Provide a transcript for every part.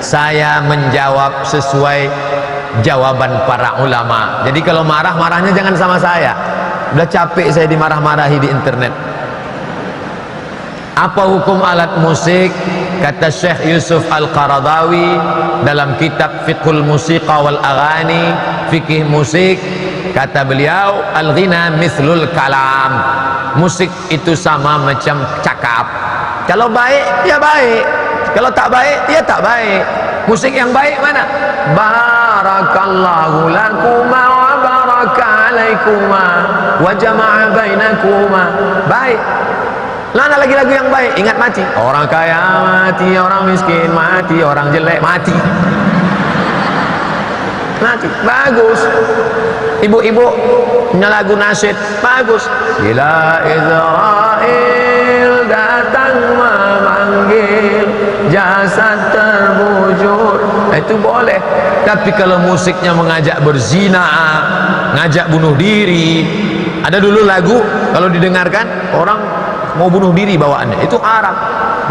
saya menjawab sesuai jawaban para ulama. Jadi kalau marah-marahnya jangan sama saya. Udah capek saya dimarah-marahi di internet. Apa hukum alat musik? Kata Syekh Yusuf Al-Qaradawi dalam kitab Fiqhul Musiqa wal Aghani, fikih musik, kata beliau, al-ghina mithlul kalam. Musik itu sama macam cakap. Kalau baik ya baik, kalau tak baik ya tak baik. Musik yang baik mana? Barakallahu lakuma wa baraka alaikuma wa jama'a bainakuma. Baik. Mana lagi lagu yang baik? Ingat mati. Orang kaya mati, orang miskin mati, orang jelek mati. Mati. Bagus. Ibu-ibu punya lagu nasyid bagus. Bila Israel datang memanggil, jasad terbujur, itu boleh. Tapi kalau musiknya mengajak berzina, ngajak bunuh diri, ada dulu lagu kalau didengarkan orang mau bunuh diri bawaannya, itu haram.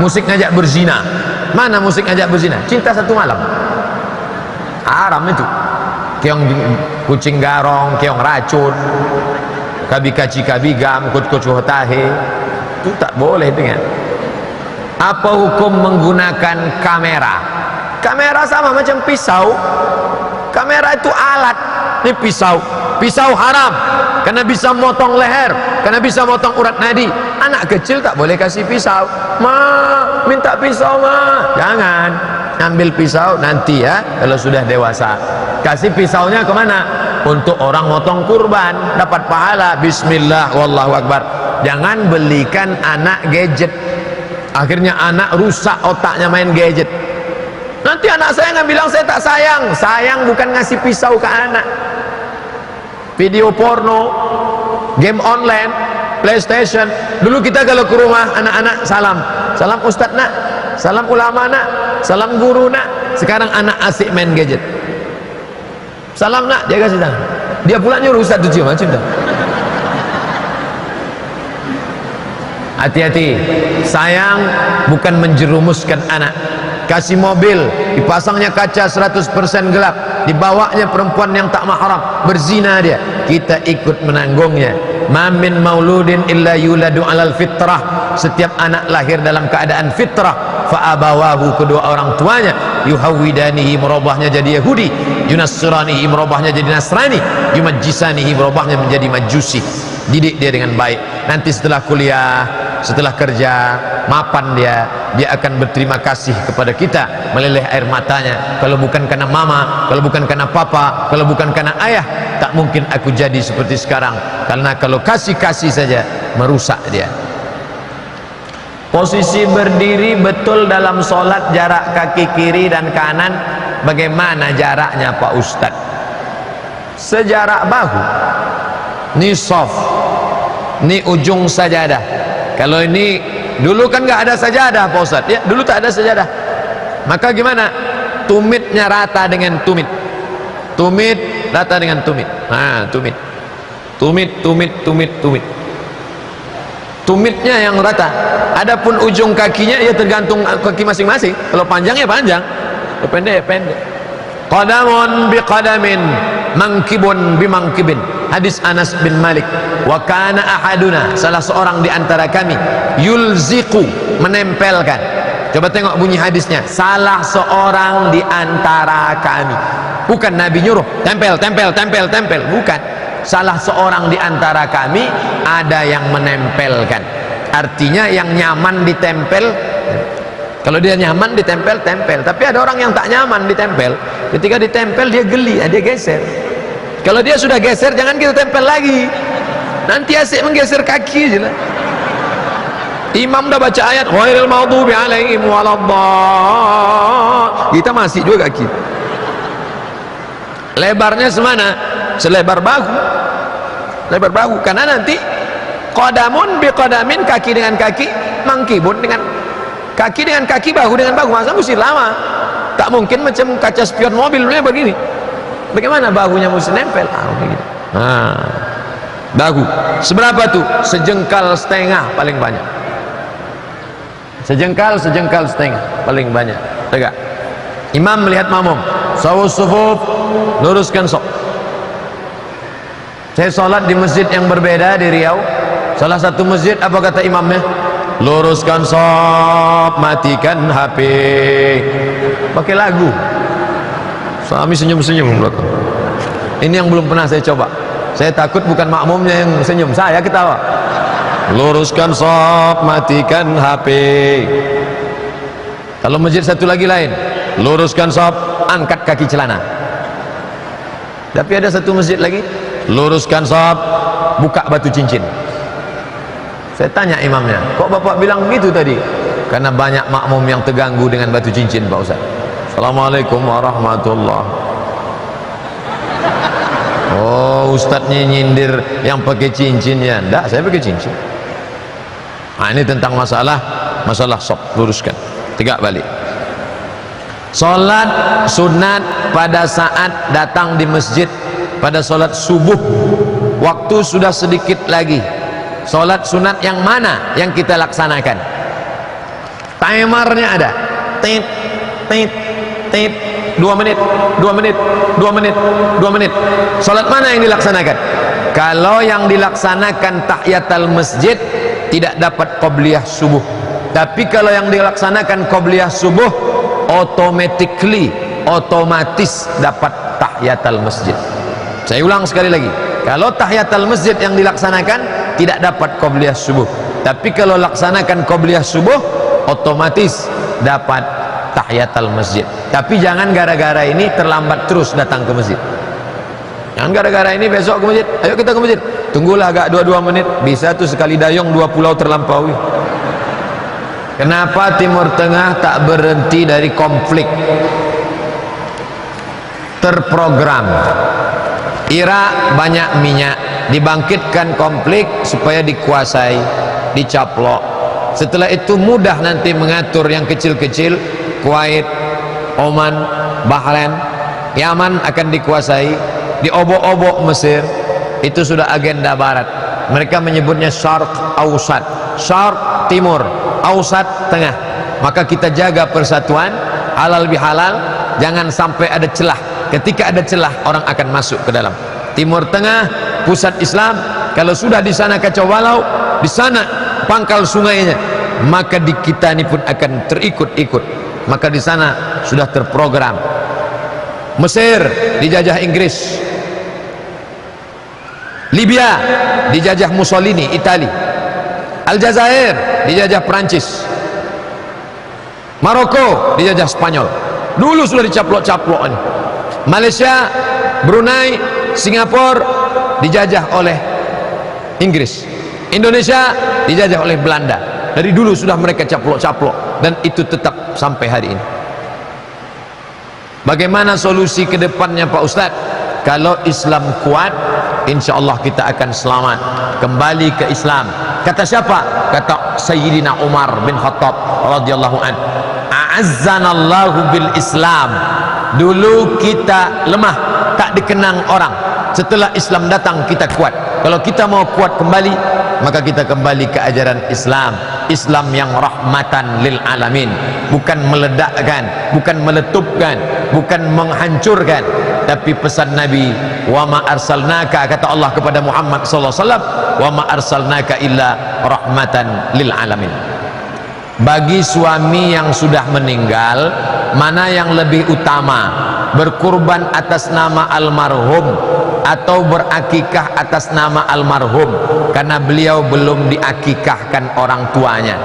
Musik ngajak berzina. Mana musik ngajak berzina? Cinta Satu Malam, haram itu. Keong kucing garong, keong racun, kabikaci kabigam, kucu hotahe, itu tak boleh dengar. Apa hukum menggunakan kamera? Kamera sama macam pisau. Kamera itu alat. Ini pisau. Pisau haram karena bisa motong leher, karena bisa motong urat nadi. Anak kecil tak boleh kasih pisau. Ma, minta pisau ma. Jangan. Ambil pisau nanti ya, kalau sudah dewasa. Kasih pisaunya kemana? Untuk orang motong kurban, dapat pahala. Bismillah, wallahu akbar. Jangan belikan anak gadget. Akhirnya anak rusak otaknya main gadget. Nanti anak saya nggak bilang saya tak sayang. Sayang bukan ngasih pisau ke anak. Video porno, game online, PlayStation. Dulu kita kalau ke rumah anak-anak salam, salam ustadz nak, salam ulama nak, salam guru nak. Sekarang anak asik main gadget. Salam nak, dia kasih tangan. Dia pula nyuruh ustadz tu cium, macam dah. Hati-hati. Sayang bukan menjerumuskan anak. Kasih mobil, dipasangnya kaca 100% gelap, dibawanya perempuan yang tak mahram, berzina dia, kita ikut menanggungnya. Ma min mauludin illa yuladu alal fitrah. Setiap anak lahir dalam keadaan fitrah. Fa abawahu, kedua orang tuanya, yuhawidanihi, merubahnya jadi Yahudi, yunassiranihi, merubahnya jadi Nasrani, yumajjisanihi, merubahnya menjadi Majusi. Didik dia dengan baik. Nanti setelah kuliah, setelah kerja, mapan dia akan berterima kasih kepada kita, meleleh air matanya. Kalau bukan karena mama, kalau bukan karena papa, kalau bukan karena ayah, tak mungkin aku jadi seperti sekarang. Karena kalau kasih-kasih saja merusak dia. Posisi berdiri betul dalam solat, jarak kaki kiri dan kanan bagaimana jaraknya Pak Ustadz? Sejarak bahu. Ini soft, ini ujung sajadah. Kalau ini dulu kan nggak ada sajadah Pak Ustadz ya, dulu tak ada sajadah. Maka gimana? Tumitnya rata dengan tumit, tumit rata dengan tumit. Nah, tumit, tumit, tumit, tumit, tumit. Tumitnya yang rata. Adapun ujung kakinya ya tergantung kaki masing-masing. Kalau panjang ya panjang, kalau pendek ya pendek. Qadamun biqadamin, mangkibun bimangkibin. Hadis Anas bin Malik. Wa kana ahaduna, salah seorang di antara kami, yulziqu, menempelkan. Coba tengok bunyi hadisnya. Salah seorang di antara kami. Bukan Nabi nyuruh tempel, tempel, tempel, tempel, bukan. Salah seorang di antara kami ada yang menempelkan. Artinya yang nyaman ditempel. Kalau dia nyaman ditempel, tempel. Tapi ada orang yang tak nyaman ditempel. Ketika ditempel dia geli, dia geser. Kalau dia sudah geser, jangan kita tempel lagi. Nanti asik menggeser kaki aja lah. Imam dah baca ayat ghairil maghdubi alaihim waladdallin, kita masih juga kaki. Lebarnya semana? Selebar bahu. Lebar bahu. Karena nanti qadamun biqadamin, kaki dengan kaki, mangkibun dengan kaki dengan kaki, bahu dengan bahu. Masa mesti lama? Tak mungkin macam kaca spion mobil begini. Bagaimana bahunya mesti nempel? Begini. Bahu seberapa tuh? Sejengkal setengah paling banyak. Sejengkal setengah paling banyak. Tegak. Imam melihat makmum, sawus sufuf, luruskan saf. Saya sholat di masjid yang berbeda di Riau. Salah satu masjid, apa kata imamnya? Luruskan saf, matikan HP. Pakai lagu. Suami senyum-senyum belakang. Ini yang belum pernah saya coba. Saya takut bukan makmumnya yang senyum, saya ketawa. Luruskan saf, matikan HP. Kalau masjid satu lagi lain, luruskan saf, angkat kaki celana. Tapi ada satu masjid lagi, luruskan saf, buka batu cincin. Saya tanya imamnya, kok bapak bilang begitu tadi? Karena banyak makmum yang terganggu dengan batu cincin, Pak Ustaz. Assalamualaikum warahmatullahi. Oh, ustadznya nyindir yang pakai cincinnya. Enggak, saya pakai cincin. Nah, ini tentang masalah sop, luruskan, tegak balik. Salat sunat pada saat datang di masjid pada salat subuh, waktu sudah sedikit lagi. Salat sunat yang mana yang kita laksanakan? Timernya ada. Tit tit tit, 2 menit, 2 menit, 2 menit, 2 menit. Salat mana yang dilaksanakan? Kalau yang dilaksanakan tahiyatul masjid tidak dapat qabliyah subuh. Tapi kalau yang dilaksanakan qabliyah subuh, otomatis dapat tahiyatul masjid. Saya ulang sekali lagi. Kalau tahiyatul masjid yang dilaksanakan tidak dapat qabliyah subuh. Tapi kalau laksanakan qabliyah subuh, otomatis dapat tahiyatul masjid. Tapi jangan gara-gara ini terlambat terus datang ke masjid. Jangan gara-gara ini besok ke masjid, ayo kita ke masjid. Tunggulah agak 2 menit, bisa tuh sekali dayung 2 pulau terlampaui. Kenapa Timur Tengah tak berhenti dari konflik? Terprogram. Irak banyak minyak, dibangkitkan konflik supaya dikuasai, dicaplok. Setelah itu mudah nanti mengatur yang kecil-kecil. Kuwait, Oman, Bahrain, Yaman akan dikuasai, diobok-obok Mesir. Itu sudah agenda barat. Mereka menyebutnya Syarq Ausat. Syarq timur, Ausat tengah. Maka kita jaga persatuan, halal bihalal, jangan sampai ada celah. Ketika ada celah, orang akan masuk ke dalam. Timur Tengah, pusat Islam. Kalau sudah di sana kacau balau, di sana pangkal sungainya, maka di kita ini pun akan terikut-ikut. Maka di sana sudah terprogram. Mesir dijajah Inggris, Libya dijajah Mussolini, Itali, Aljazair dijajah Prancis, Maroko dijajah Spanyol. Dulu sudah dicaplok-caplok ini. Malaysia, Brunei, Singapura dijajah oleh Inggris. Indonesia dijajah oleh Belanda. Dari dulu sudah mereka caplok-caplok, dan itu tetap sampai hari ini. Bagaimana solusi ke depannya Pak Ustadz? Kalau Islam kuat, insya Allah kita akan selamat, kembali ke Islam. Kata siapa? Kata Sayyidina Umar bin Khattab radhiyallahu an. A'azzanallahu bil Islam. Dulu kita lemah, tak dikenang orang. Setelah Islam datang kita kuat. Kalau kita mau kuat kembali, maka kita kembali ke ajaran Islam. Islam yang rahmatan lil alamin, bukan meledakkan, bukan meletupkan, bukan menghancurkan. Tapi pesan Nabi, wa ma arsalnaka, kata Allah kepada Muhammad sallallahu alaihi wasallam, wa ma arsalnaka illa rahmatan lil alamin. Bagi suami yang sudah meninggal, mana yang lebih utama? Berkurban atas nama almarhum atau berakikah atas nama almarhum? Karena beliau belum diakikahkan orang tuanya.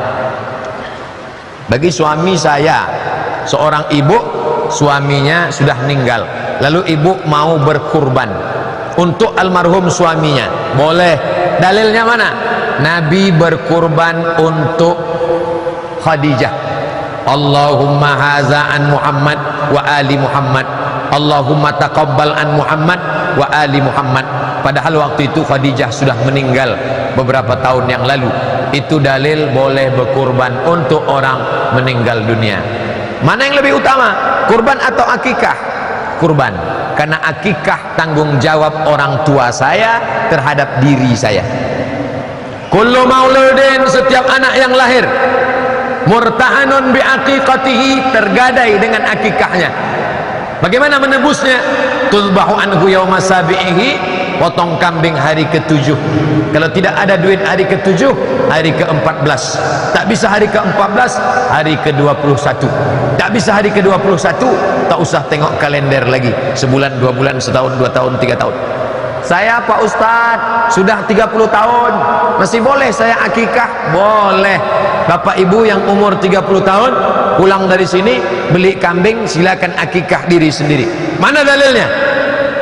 Bagi suami saya, seorang ibu, suaminya sudah meninggal, lalu ibu mau berkurban untuk almarhum suaminya, boleh. Dalilnya mana? Nabi berkurban untuk Khadijah. Allahumma haza an Muhammad wa ali Muhammad, Allahumma taqabbal an Muhammad wa ali Muhammad. Padahal waktu itu Khadijah sudah meninggal beberapa tahun yang lalu. Itu dalil boleh berkurban untuk orang meninggal dunia. Mana yang lebih utama, kurban atau akikah? Kurban, karena akikah tanggung jawab orang tua saya terhadap diri saya. Kullu mauludin, setiap anak yang lahir, murtahanun biaqiqatihi, tergadai dengan akikahnya. Bagaimana menebusnya? Tuzbahu anhu yauma sabihi, potong kambing hari ke-7. Kalau tidak ada duit hari ke-7, hari ke-14. Tak bisa hari ke-14, hari ke-21. Tak bisa hari ke-21, tak usah tengok kalender lagi. Sebulan, 2 bulan, setahun, 2 tahun, 3 tahun. Saya Pak Ustadz sudah 30 tahun, masih boleh saya akikah? Boleh. Bapak Ibu yang umur 30 tahun pulang dari sini beli kambing, silakan akikah diri sendiri. Mana dalilnya?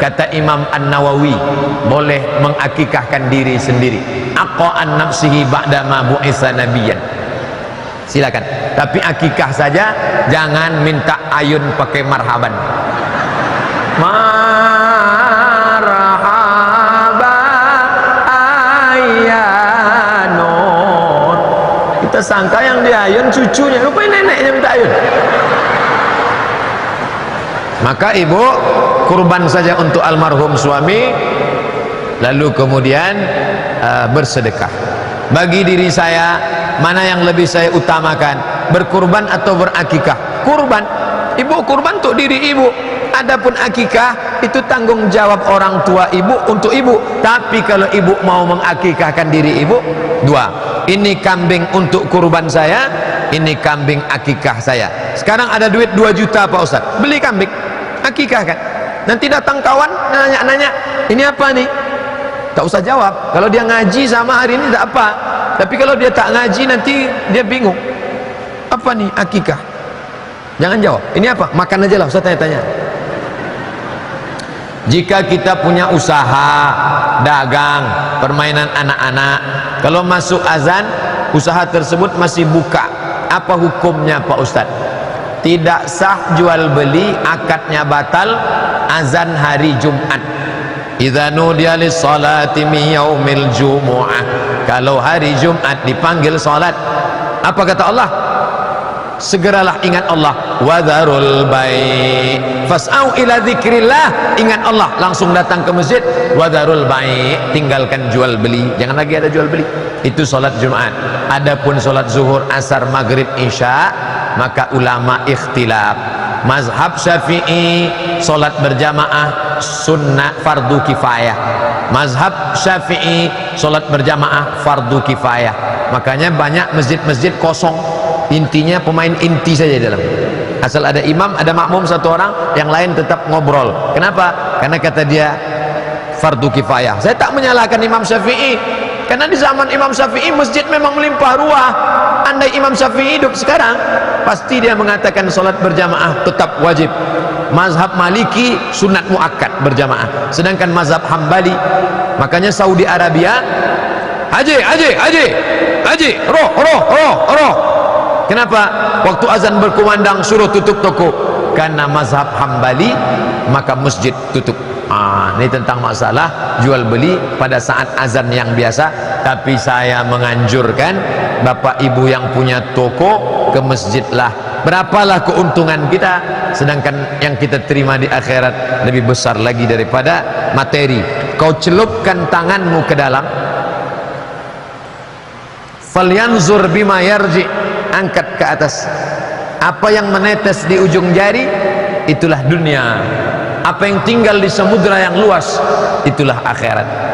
Kata Imam An-Nawawi, boleh mengakikahkan diri sendiri. Aqa'an nafsihi ba'dama bu'itsa nabiyyan. Silakan. Tapi akikah saja, jangan minta ayun pakai marhaban. Kita sangka yang diayun cucunya, rupanya neneknya minta ayun. Maka ibu kurban saja untuk almarhum suami, lalu kemudian bersedekah. Bagi diri saya, mana yang lebih saya utamakan, berkurban atau berakikah? Kurban. Ibu kurban untuk diri ibu. Adapun akikah itu tanggung jawab orang tua ibu untuk ibu. Tapi kalau ibu mau mengakikahkan diri ibu, dua. Ini kambing untuk kurban saya, ini kambing akikah saya. Sekarang ada duit 2 juta Pak Ustaz, beli kambing, akikahkan. Nanti datang kawan nanya-nanya, ini apa nih? Tak usah jawab. Kalau dia ngaji sama hari ini tak apa. Tapi kalau dia tak ngaji nanti dia bingung. Apa nih akikah? Jangan jawab. Ini apa? Makan aja lah Ustaz, tanya-tanya. Jika kita punya usaha, dagang, permainan anak-anak, kalau masuk azan, usaha tersebut masih buka, apa hukumnya Pak Ustadz? Tidak sah jual beli, akadnya batal, azan hari Jumat. Idza nudiya lis-salati min yaumil jumu'ah. Kalau hari Jumat dipanggil salat, apa kata Allah? Segeralah ingat Allah, wadharul bai' fas'au ila dzikrillah. Ingat Allah, langsung datang ke masjid. Wadharul bai', tinggalkan jual beli, jangan lagi ada jual beli. Itu salat Jumat. Adapun salat zuhur, asar, maghrib, isya, maka ulama ikhtilaf. Mazhab Syafi'i, salat berjamaah sunnah fardu kifayah. Mazhab Syafi'i, salat berjamaah fardu kifayah. Makanya banyak masjid-masjid kosong, intinya pemain inti saja di dalam. Asal ada imam, ada makmum satu orang, yang lain tetap ngobrol. Kenapa? Karena kata dia fardu kifayah. Saya tak menyalahkan Imam Syafi'i, karena di zaman Imam Syafi'i masjid memang melimpah ruah. Andai Imam Syafi'i hidup sekarang, pasti dia mengatakan salat berjamaah tetap wajib. Mazhab Maliki sunat muakkad berjamaah. Sedangkan mazhab Hambali, makanya Saudi Arabia, haji, roh. Kenapa? Waktu azan berkumandang suruh tutup toko. Karena mazhab Hambali, maka masjid tutup. Ini tentang masalah jual beli pada saat azan yang biasa. Tapi saya menganjurkan bapak ibu yang punya toko, ke masjidlah. Berapalah keuntungan kita, sedangkan yang kita terima di akhirat lebih besar lagi daripada materi. Kau celupkan tanganmu ke dalam, falyanzur bima yarji, angkat ke atas. Apa yang menetes di ujung jari, itulah dunia. Apa yang tinggal di samudra yang luas, itulah akhirat.